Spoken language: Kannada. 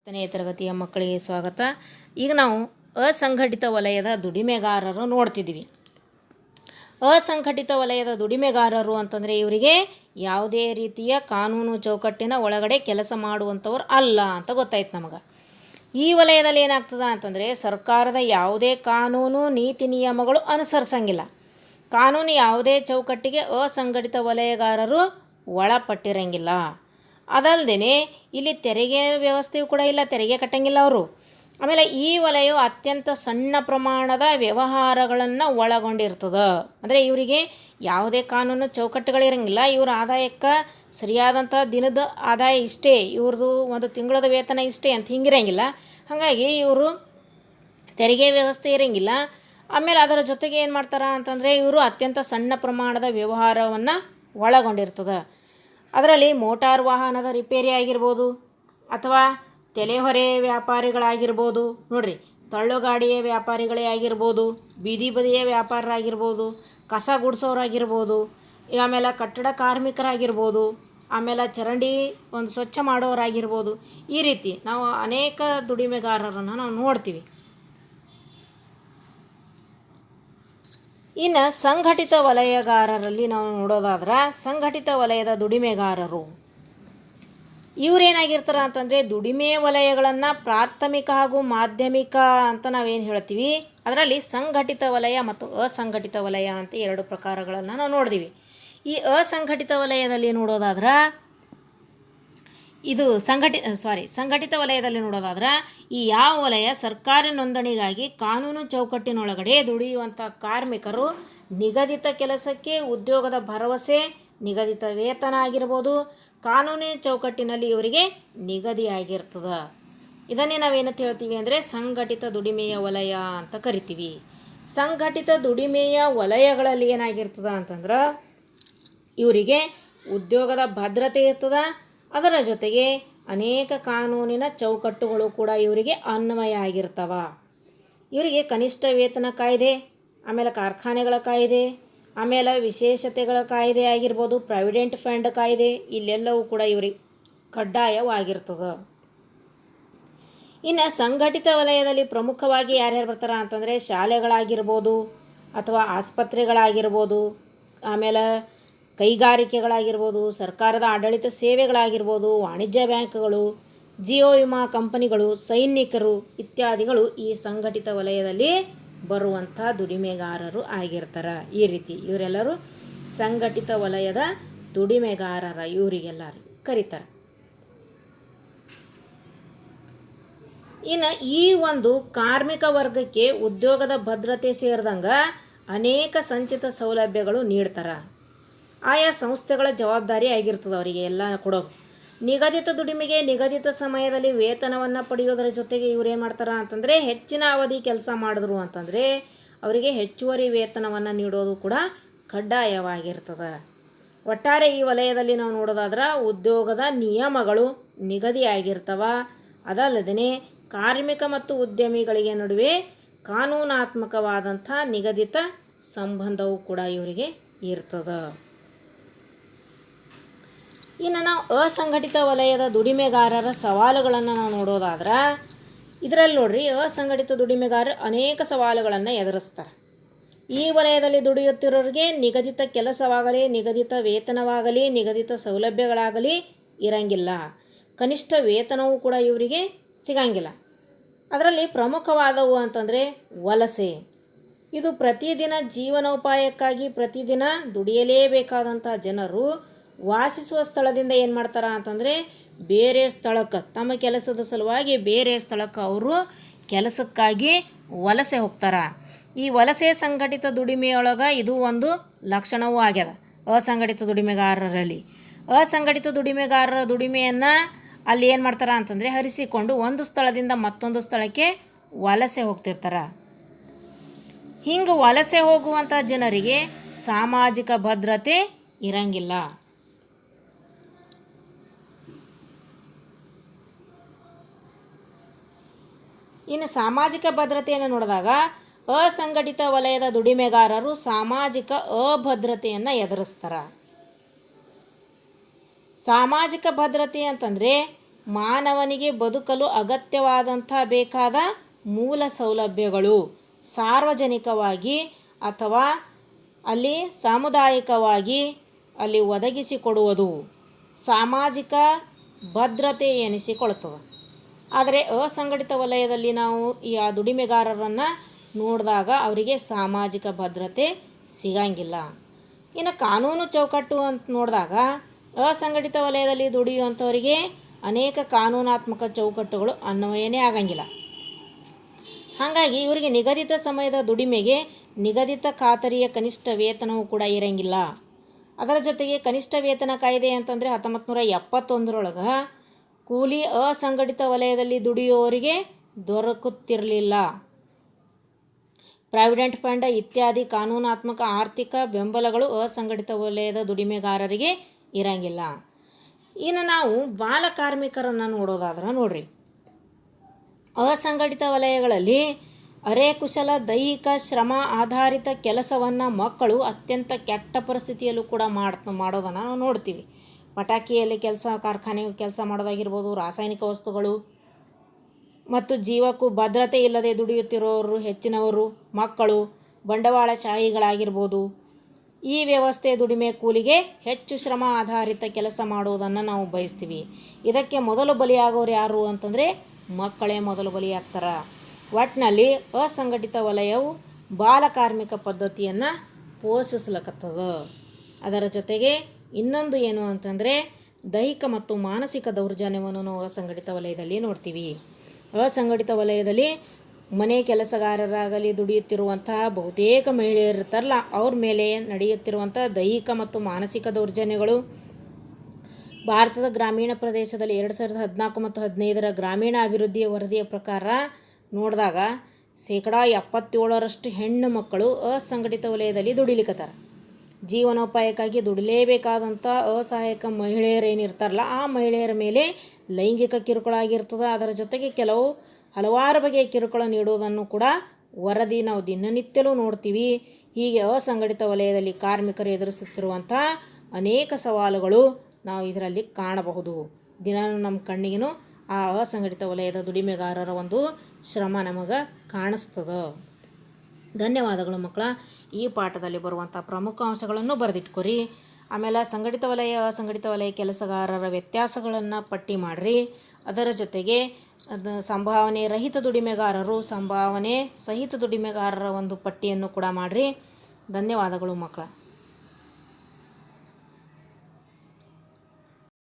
10ನೇ ತರಗತಿಯ ಮಕ್ಕಳಿಗೆ ಸ್ವಾಗತ. ಈಗ ನಾವು ಅಸಂಘಟಿತ ವಲಯದ ದುಡಿಮೆಗಾರರು ನೋಡ್ತಿದ್ದೀವಿ. ಅಸಂಘಟಿತ ವಲಯದ ದುಡಿಮೆಗಾರರು ಅಂತಂದರೆ ಇವರಿಗೆ ಯಾವುದೇ ರೀತಿಯ ಕಾನೂನು ಚೌಕಟ್ಟಿನ ಒಳಗಡೆ ಕೆಲಸ ಮಾಡುವಂಥವ್ರು ಅಲ್ಲ ಅಂತ ಗೊತ್ತಾಯ್ತು ನಮಗೆ. ಈ ವಲಯದಲ್ಲಿ ಏನಾಗ್ತದೆ ಅಂತಂದರೆ ಸರ್ಕಾರದ ಯಾವುದೇ ಕಾನೂನು ನೀತಿ ನಿಯಮಗಳು ಅನುಸರಿಸಂಗಿಲ್ಲ. ಕಾನೂನು ಯಾವುದೇ ಚೌಕಟ್ಟಿಗೆ ಅಸಂಘಟಿತ ವಲಯಗಾರರು ಒಳಪಟ್ಟಿರಂಗಿಲ್ಲ. ಅದಲ್ಲದೆ ಇಲ್ಲಿ ತೆರಿಗೆ ವ್ಯವಸ್ಥೆಯೂ ಕೂಡ ಇಲ್ಲ, ತೆರಿಗೆ ಕಟ್ಟಂಗಿಲ್ಲ ಅವರು. ಆಮೇಲೆ ಈ ವಲಯವು ಅತ್ಯಂತ ಸಣ್ಣ ಪ್ರಮಾಣದ ವ್ಯವಹಾರಗಳನ್ನು ಒಳಗೊಂಡಿರ್ತದೆ. ಅಂದರೆ ಇವರಿಗೆ ಯಾವುದೇ ಕಾನೂನು ಚೌಕಟ್ಟುಗಳಿರಂಗಿಲ್ಲ. ಇವ್ರ ಆದಾಯಕ್ಕೆ ಸರಿಯಾದಂಥ ದಿನದ ಆದಾಯ ಇಷ್ಟೇ, ಇವ್ರದ್ದು ಒಂದು ತಿಂಗಳದ ವೇತನ ಇಷ್ಟೇ ಅಂತ ಹಿಂಗಿರಂಗಿಲ್ಲ. ಹಾಗಾಗಿ ಇವರು ತೆರಿಗೆ ವ್ಯವಸ್ಥೆ ಇರಂಗಿಲ್ಲ. ಆಮೇಲೆ ಅದರ ಜೊತೆಗೆ ಏನು ಮಾಡ್ತಾರೆ ಅಂತಂದರೆ ಇವರು ಅತ್ಯಂತ ಸಣ್ಣ ಪ್ರಮಾಣದ ವ್ಯವಹಾರವನ್ನು ಒಳಗೊಂಡಿರ್ತದೆ. ಅದರಲ್ಲಿ ಮೋಟಾರ್ ವಾಹನದ ರಿಪೇರಿ ಆಗಿರ್ಬೋದು, ಅಥವಾ ತಲೆಹೊರೆ ವ್ಯಾಪಾರಿಗಳಾಗಿರ್ಬೋದು, ನೋಡಿರಿ ತಳ್ಳುಗಾಡಿಯ ವ್ಯಾಪಾರಿಗಳೇ ಆಗಿರ್ಬೋದು, ಬೀದಿ ಬದಿಯ ವ್ಯಾಪಾರರಾಗಿರ್ಬೋದು, ಕಸ ಗುಡಿಸೋರಾಗಿರ್ಬೋದು, ಆಮೇಲೆ ಕಟ್ಟಡ ಕಾರ್ಮಿಕರಾಗಿರ್ಬೋದು, ಆಮೇಲೆ ಚರಂಡಿ ಒಂದು ಸ್ವಚ್ಛ ಮಾಡೋರಾಗಿರ್ಬೋದು. ಈ ರೀತಿ ನಾವು ಅನೇಕ ದುಡಿಮೆಗಾರರನ್ನು ನಾವು ನೋಡ್ತೀವಿ. ಇನ್ನು ಸಂಘಟಿತ ವಲಯಗಾರರಲ್ಲಿ ನಾವು ನೋಡೋದಾದ್ರೆ ಸಂಘಟಿತ ವಲಯದ ದುಡಿಮೆಗಾರರು ಇವರೇನಾಗಿರ್ತಾರೆ ಅಂತಂದರೆ ದುಡಿಮೆ ವಲಯಗಳನ್ನು ಪ್ರಾಥಮಿಕ ಹಾಗೂ ಮಾಧ್ಯಮಿಕ ಅಂತ ನಾವೇನು ಹೇಳ್ತೀವಿ, ಅದರಲ್ಲಿ ಸಂಘಟಿತ ವಲಯ ಮತ್ತು ಅಸಂಘಟಿತ ವಲಯ ಅಂತ ಎರಡು ಪ್ರಕಾರಗಳನ್ನು ನಾವು ನೋಡಿದ್ವಿ. ಈ ಅಸಂಘಟಿತ ವಲಯದಲ್ಲಿ ನೋಡೋದಾದ್ರೆ ಸಂಘಟಿತ ವಲಯದಲ್ಲಿ ನೋಡೋದಾದ್ರೆ ಈ ಯಾವ ವಲಯ ಸರ್ಕಾರಿ ನೋಂದಣಿಗಾಗಿ ಕಾನೂನು ಚೌಕಟ್ಟಿನೊಳಗಡೆ ದುಡಿಯುವಂಥ ಕಾರ್ಮಿಕರು ನಿಗದಿತ ಕೆಲಸಕ್ಕೆ ಉದ್ಯೋಗದ ಭರವಸೆ, ನಿಗದಿತ ವೇತನ ಆಗಿರ್ಬೋದು, ಕಾನೂನಿನ ಚೌಕಟ್ಟಿನಲ್ಲಿ ಇವರಿಗೆ ನಿಗದಿಯಾಗಿರ್ತದೆ. ಇದನ್ನೇ ನಾವೇನಂತ ಹೇಳ್ತೀವಿ ಅಂದರೆ ಸಂಘಟಿತ ದುಡಿಮೆಯ ವಲಯ ಅಂತ ಕರಿತೀವಿ. ಸಂಘಟಿತ ದುಡಿಮೆಯ ವಲಯಗಳಲ್ಲಿ ಏನಾಗಿರ್ತದೆ ಅಂತಂದ್ರೆ ಇವರಿಗೆ ಉದ್ಯೋಗದ ಭದ್ರತೆ ಇರ್ತದೆ. ಅದರ ಜೊತೆಗೆ ಅನೇಕ ಕಾನೂನಿನ ಚೌಕಟ್ಟುಗಳು ಕೂಡ ಇವರಿಗೆ ಅನ್ವಯ ಆಗಿರ್ತವ. ಇವರಿಗೆ ಕನಿಷ್ಠ ವೇತನ ಕಾಯ್ದೆ, ಆಮೇಲೆ ಕಾರ್ಖಾನೆಗಳ ಕಾಯ್ದೆ, ಆಮೇಲೆ ವಿಶೇಷತೆಗಳ ಕಾಯ್ದೆ ಆಗಿರ್ಬೋದು, ಪ್ರಾವಿಡೆಂಟ್ ಫಂಡ್ ಕಾಯ್ದೆ, ಇಲ್ಲೆಲ್ಲವೂ ಕೂಡ ಇವರಿಗೆ ಕಡ್ಡಾಯವಾಗಿರ್ತದೆ. ಇನ್ನು ಸಂಘಟಿತ ವಲಯದಲ್ಲಿ ಪ್ರಮುಖವಾಗಿ ಯಾರ್ಯಾರು ಬರ್ತಾರ ಅಂತಂದರೆ ಶಾಲೆಗಳಾಗಿರ್ಬೋದು, ಅಥವಾ ಆಸ್ಪತ್ರೆಗಳಾಗಿರ್ಬೋದು, ಆಮೇಲೆ ಕೈಗಾರಿಕೆಗಳಾಗಿರ್ಬೋದು, ಸರ್ಕಾರದ ಆಡಳಿತ ಸೇವೆಗಳಾಗಿರ್ಬೋದು, ವಾಣಿಜ್ಯ ಬ್ಯಾಂಕ್ಗಳು, ಜಿಯೋ ವಿಮಾ ಕಂಪನಿಗಳು, ಸೈನಿಕರು ಇತ್ಯಾದಿಗಳು ಈ ಸಂಘಟಿತ ವಲಯದಲ್ಲಿ ಬರುವಂಥ ದುಡಿಮೆಗಾರರು ಆಗಿರ್ತಾರೆ. ಈ ರೀತಿ ಇವರೆಲ್ಲರೂ ಸಂಘಟಿತ ವಲಯದ ದುಡಿಮೆಗಾರರ ಇವರಿಗೆಲ್ಲರಿಗೂ ಕರೀತಾರೆ. ಇನ್ನು ಈ ಒಂದು ಕಾರ್ಮಿಕ ವರ್ಗಕ್ಕೆ ಉದ್ಯೋಗದ ಭದ್ರತೆ ಸೇರಿದಂಗೆ ಅನೇಕ ಸಂಚಿತ ಸೌಲಭ್ಯಗಳು ನೀಡ್ತಾರೆ. ಆಯಾ ಸಂಸ್ಥೆಗಳ ಜವಾಬ್ದಾರಿ ಆಗಿರ್ತದೆ ಅವರಿಗೆ ಎಲ್ಲ ಕೊಡೋದು. ನಿಗದಿತ ದುಡಿಮೆಗೆ ನಿಗದಿತ ಸಮಯದಲ್ಲಿ ವೇತನವನ್ನು ಪಡೆಯೋದರ ಜೊತೆಗೆ ಇವ್ರು ಏನು ಮಾಡ್ತಾರೆ ಅಂತಂದರೆ ಹೆಚ್ಚಿನ ಅವಧಿ ಕೆಲಸ ಮಾಡಿದ್ರು ಅಂತಂದರೆ ಅವರಿಗೆ ಹೆಚ್ಚುವರಿ ವೇತನವನ್ನು ನೀಡೋದು ಕೂಡ ಕಡ್ಡಾಯವಾಗಿರ್ತದೆ. ಒಟ್ಟಾರೆ ಈ ವಲಯದಲ್ಲಿ ನಾವು ನೋಡೋದಾದ್ರೆ ಉದ್ಯೋಗದ ನಿಯಮಗಳು ನಿಗದಿಯಾಗಿರ್ತವ. ಅದಲ್ಲದೆ ಕಾರ್ಮಿಕ ಮತ್ತು ಉದ್ಯಮಿಗಳಿಗೆ ನಡುವೆ ಕಾನೂನಾತ್ಮಕವಾದಂಥ ನಿಗದಿತ ಸಂಬಂಧವೂ ಕೂಡ ಇವರಿಗೆ ಇರ್ತದೆ. ಇನ್ನು ನಾವು ಅಸಂಘಟಿತ ವಲಯದ ದುಡಿಮೆಗಾರರ ಸವಾಲುಗಳನ್ನು ನಾವು ನೋಡೋದಾದ್ರೆ ಇದರಲ್ಲಿ ನೋಡ್ರಿ ಅಸಂಘಟಿತ ದುಡಿಮೆಗಾರರು ಅನೇಕ ಸವಾಲುಗಳನ್ನು ಎದುರಿಸ್ತಾರೆ. ಈ ವಲಯದಲ್ಲಿ ದುಡಿಯುತ್ತಿರೋರಿಗೆ ನಿಗದಿತ ಕೆಲಸವಾಗಲಿ, ನಿಗದಿತ ವೇತನವಾಗಲಿ, ನಿಗದಿತ ಸೌಲಭ್ಯಗಳಾಗಲಿ ಇರಂಗಿಲ್ಲ. ಕನಿಷ್ಠ ವೇತನವೂ ಕೂಡ ಇವರಿಗೆ ಸಿಗಂಗಿಲ್ಲ. ಅದರಲ್ಲಿ ಪ್ರಮುಖವಾದವು ಅಂತಂದರೆ ವಲಸೆ. ಇದು ಪ್ರತಿದಿನ ಜೀವನೋಪಾಯಕ್ಕಾಗಿ ಪ್ರತಿದಿನ ದುಡಿಯಲೇಬೇಕಾದಂಥ ಜನರು ವಾಸಿಸುವ ಸ್ಥಳದಿಂದ ಏನು ಮಾಡ್ತಾರೆ ಅಂತಂದರೆ ಬೇರೆ ಸ್ಥಳಕ್ಕೆ ತಮ್ಮ ಕೆಲಸದ ಸಲುವಾಗಿ ಬೇರೆ ಸ್ಥಳಕ್ಕೆ ಅವರು ಕೆಲಸಕ್ಕಾಗಿ ವಲಸೆ ಹೋಗ್ತಾರೆ. ಈ ವಲಸೆ ಸಂಘಟಿತ ದುಡಿಮೆಯೊಳಗೆ ಇದು ಒಂದು ಲಕ್ಷಣವೂ ಆಗ್ಯದ ಅಸಂಘಟಿತ ದುಡಿಮೆಗಾರರಲ್ಲಿ. ಅಸಂಘಟಿತ ದುಡಿಮೆಗಾರರ ದುಡಿಮೆಯನ್ನು ಅಲ್ಲಿ ಏನು ಮಾಡ್ತಾರೆ ಅಂತಂದರೆ ಹರಿಸಿಕೊಂಡು ಒಂದು ಸ್ಥಳದಿಂದ ಮತ್ತೊಂದು ಸ್ಥಳಕ್ಕೆ ವಲಸೆ ಹೋಗ್ತಿರ್ತಾರೆ. ಹಿಂಗೆ ವಲಸೆ ಹೋಗುವಂಥ ಜನರಿಗೆ ಸಾಮಾಜಿಕ ಭದ್ರತೆ ಇರಂಗಿಲ್ಲ. ಇನ್ನು ಸಾಮಾಜಿಕ ಭದ್ರತೆಯನ್ನು ನೋಡಿದಾಗ ಅಸಂಘಟಿತ ವಲಯದ ದುಡಿಮೆಗಾರರು ಸಾಮಾಜಿಕ ಅಭದ್ರತೆಯನ್ನು ಎದುರಿಸ್ತಾರೆ. ಸಾಮಾಜಿಕ ಭದ್ರತೆ ಅಂತಂದರೆ ಮಾನವನಿಗೆ ಬದುಕಲು ಅಗತ್ಯವಾದಂಥ ಬೇಕಾದ ಮೂಲ ಸೌಲಭ್ಯಗಳು ಸಾರ್ವಜನಿಕವಾಗಿ ಅಥವಾ ಅಲ್ಲಿ ಸಾಮುದಾಯಿಕವಾಗಿ ಅಲ್ಲಿ ಒದಗಿಸಿಕೊಡುವುದು ಸಾಮಾಜಿಕ ಭದ್ರತೆ ಎನಿಸಿಕೊಳ್ತದೆ. ಆದರೆ ಅಸಂಘಟಿತ ವಲಯದಲ್ಲಿ ನಾವು ಈ ದುಡಿಮೆಗಾರರನ್ನು ನೋಡಿದಾಗ ಅವರಿಗೆ ಸಾಮಾಜಿಕ ಭದ್ರತೆ ಸಿಗಂಗಿಲ್ಲ. ಇನ್ನು ಕಾನೂನು ಚೌಕಟ್ಟು ಅಂತ ನೋಡಿದಾಗ ಅಸಂಘಟಿತ ವಲಯದಲ್ಲಿ ದುಡಿಯುವಂಥವರಿಗೆ ಅನೇಕ ಕಾನೂನಾತ್ಮಕ ಚೌಕಟ್ಟುಗಳು ಅನ್ವಯನೇ ಆಗಂಗಿಲ್ಲ. ಹಾಗಾಗಿ ಇವರಿಗೆ ನಿಗದಿತ ಸಮಯದ ದುಡಿಮೆಗೆ ನಿಗದಿತ ಖಾತರಿಯ ಕನಿಷ್ಠ ವೇತನವೂ ಕೂಡ ಇರಂಗಿಲ್ಲ. ಅದರ ಜೊತೆಗೆ ಕನಿಷ್ಠ ವೇತನ ಕಾಯ್ದೆ ಅಂತಂದರೆ 1971 ಕೂಲಿ ಅಸಂಘಟಿತ ವಲಯದಲ್ಲಿ ದುಡಿಯುವವರಿಗೆ ದೊರಕುತ್ತಿರಲಿಲ್ಲ. ಪ್ರಾವಿಡೆಂಟ್ ಫಂಡ್ ಇತ್ಯಾದಿ ಕಾನೂನಾತ್ಮಕ ಆರ್ಥಿಕ ಬೆಂಬಲಗಳು ಅಸಂಘಟಿತ ವಲಯದ ದುಡಿಮೆಗಾರರಿಗೆ ಇರಂಗಿಲ್ಲ. ಇನ್ನು ನಾವು ಬಾಲಕಾರ್ಮಿಕರನ್ನು ನೋಡೋದಾದ್ರೆ ನೋಡ್ರಿ, ಅಸಂಘಟಿತ ವಲಯಗಳಲ್ಲಿ ಅರೆಕುಶಲ ದೈಹಿಕ ಶ್ರಮ ಆಧಾರಿತ ಕೆಲಸವನ್ನು ಮಕ್ಕಳು ಅತ್ಯಂತ ಕೆಟ್ಟ ಪರಿಸ್ಥಿತಿಯಲ್ಲೂ ಕೂಡ ಮಾಡೋದನ್ನು ನಾವು ನೋಡ್ತೀವಿ. ಪಟಾಕಿಯಲ್ಲಿ ಕಾರ್ಖಾನೆ ಕೆಲಸ ಮಾಡೋದಾಗಿರ್ಬೋದು, ರಾಸಾಯನಿಕ ವಸ್ತುಗಳು ಮತ್ತು ಜೀವಕ್ಕೂ ಭದ್ರತೆ ಇಲ್ಲದೆ ದುಡಿಯುತ್ತಿರೋರು ಹೆಚ್ಚಿನವರು ಮಕ್ಕಳು, ಬಂಡವಾಳಶಾಹಿಗಳಾಗಿರ್ಬೋದು. ಈ ವ್ಯವಸ್ಥೆ ದುಡಿಮೆ ಕೂಲಿಗೆ ಹೆಚ್ಚು ಶ್ರಮ ಆಧಾರಿತ ಕೆಲಸ ಮಾಡುವುದನ್ನು ನಾವು ಬಯಸ್ತೀವಿ. ಇದಕ್ಕೆ ಮೊದಲು ಬಲಿಯಾಗೋರು ಯಾರು ಅಂತಂದರೆ ಮಕ್ಕಳೇ ಮೊದಲು ಬಲಿಯಾಗ್ತಾರೆ. ಒಟ್ಟಿನಲ್ಲಿ ಅಸಂಘಟಿತ ವಲಯವು ಬಾಲಕಾರ್ಮಿಕ ಪದ್ಧತಿಯನ್ನು ಪೋಷಿಸ್ಲಕತ್ತದ. ಅದರ ಜೊತೆಗೆ ಇನ್ನೊಂದು ಏನು ಅಂತಂದರೆ ದೈಹಿಕ ಮತ್ತು ಮಾನಸಿಕ ದೌರ್ಜನ್ಯವನ್ನು ನಾವು ಅಸಂಘಟಿತ ವಲಯದಲ್ಲಿ ನೋಡ್ತೀವಿ. ಅಸಂಘಟಿತ ವಲಯದಲ್ಲಿ ಮನೆ ಕೆಲಸಗಾರರಾಗಲಿ ದುಡಿಯುತ್ತಿರುವಂತಹ ಬಹುತೇಕ ಮಹಿಳೆಯರು ಇರ್ತಾರಲ್ಲ, ಅವ್ರ ಮೇಲೆ ನಡೆಯುತ್ತಿರುವಂಥ ದೈಹಿಕ ಮತ್ತು ಮಾನಸಿಕ ದೌರ್ಜನ್ಯಗಳು ಭಾರತದ ಗ್ರಾಮೀಣ ಪ್ರದೇಶದಲ್ಲಿ 2014 ಮತ್ತು 2015 ಗ್ರಾಮೀಣ ಅಭಿವೃದ್ಧಿಯ ವರದಿಯ ಪ್ರಕಾರ ನೋಡಿದಾಗ 77% ಹೆಣ್ಣು ಮಕ್ಕಳು ಅಸಂಘಟಿತ ವಲಯದಲ್ಲಿ ದುಡಿಲಿಕ್ಕತ್ತಾರ. ಜೀವನೋಪಾಯಕ್ಕಾಗಿ ದುಡಿಲೇಬೇಕಾದಂಥ ಅಸಹಾಯಕ ಮಹಿಳೆಯರೇನಿರ್ತಾರಲ್ಲ, ಆ ಮಹಿಳೆಯರ ಮೇಲೆ ಲೈಂಗಿಕ ಕಿರುಕುಳ ಆಗಿರ್ತದೆ. ಅದರ ಜೊತೆಗೆ ಹಲವಾರು ಬಗೆಯ ಕಿರುಕುಳ ನೀಡುವುದನ್ನು ಕೂಡ ವರದಿ ನಾವು ದಿನನಿತ್ಯಲೂ ನೋಡ್ತೀವಿ. ಹೀಗೆ ಅಸಂಘಟಿತ ವಲಯದಲ್ಲಿ ಕಾರ್ಮಿಕರು ಎದುರಿಸುತ್ತಿರುವಂಥ ಅನೇಕ ಸವಾಲುಗಳು ನಾವು ಇದರಲ್ಲಿ ಕಾಣಬಹುದು. ದಿನಾಲೂ ನಮ್ಮ ಕಣ್ಣಿಗೂ ಆ ಅಸಂಘಟಿತ ವಲಯದ ದುಡಿಮೆಗಾರರ ಒಂದು ಶ್ರಮ ನಮಗೆ ಕಾಣಿಸ್ತದೆ. ಧನ್ಯವಾದಗಳು ಮಕ್ಕಳ. ಈ ಪಾಠದಲ್ಲಿ ಬರುವಂಥ ಪ್ರಮುಖ ಅಂಶಗಳನ್ನು ಬರೆದಿಟ್ಕೊರಿ. ಆಮೇಲೆ ಸಂಘಟಿತ ವಲಯ ಅಸಂಘಟಿತ ವಲಯ ಕೆಲಸಗಾರರ ವ್ಯತ್ಯಾಸಗಳನ್ನು ಪಟ್ಟಿ ಮಾಡಿರಿ. ಅದರ ಜೊತೆಗೆ ಸಂಭಾವನೆ ರಹಿತ ದುಡಿಮೆಗಾರರು, ಸಂಭಾವನೆ ಸಹಿತ ದುಡಿಮೆಗಾರರ ಒಂದು ಪಟ್ಟಿಯನ್ನು ಕೂಡ ಮಾಡಿರಿ. ಧನ್ಯವಾದಗಳು ಮಕ್ಕಳ.